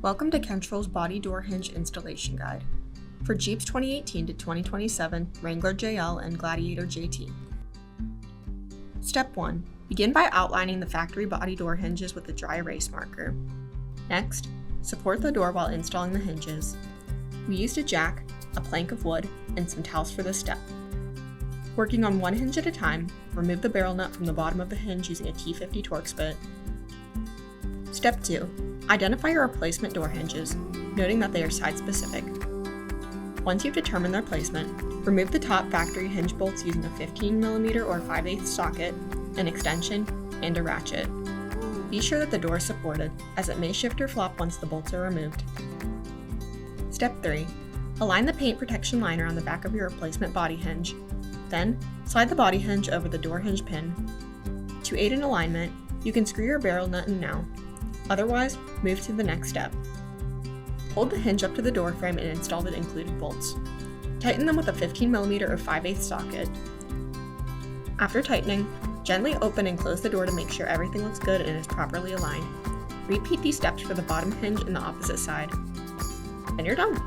Welcome to Kentrol's Body Door Hinge Installation Guide for Jeeps 2018 to 2027, Wrangler JL, and Gladiator JT. Step 1. Begin by outlining the factory body door hinges with a dry erase marker. Next, support the door while installing the hinges. We used a jack, a plank of wood, and some towels for this step. Working on one hinge at a time, remove the barrel nut from the bottom of the hinge using a T50 Torx bit. Step 2. Identify your replacement door hinges, noting that they are side-specific. Once you've determined their placement, remove the top factory hinge bolts using a 15mm or 5/8 socket, an extension, and a ratchet. Be sure that the door is supported, as it may shift or flop once the bolts are removed. Step 3. Align the paint protection liner on the back of your replacement body hinge. Then, slide the body hinge over the door hinge pin. To aid in alignment, you can screw your barrel nut in now. Otherwise, move to the next step. Hold the hinge up to the door frame and install the included bolts. Tighten them with a 15mm or 5/8 socket. After tightening, gently open and close the door to make sure everything looks good and is properly aligned. Repeat these steps for the bottom hinge and the opposite side. And you're done!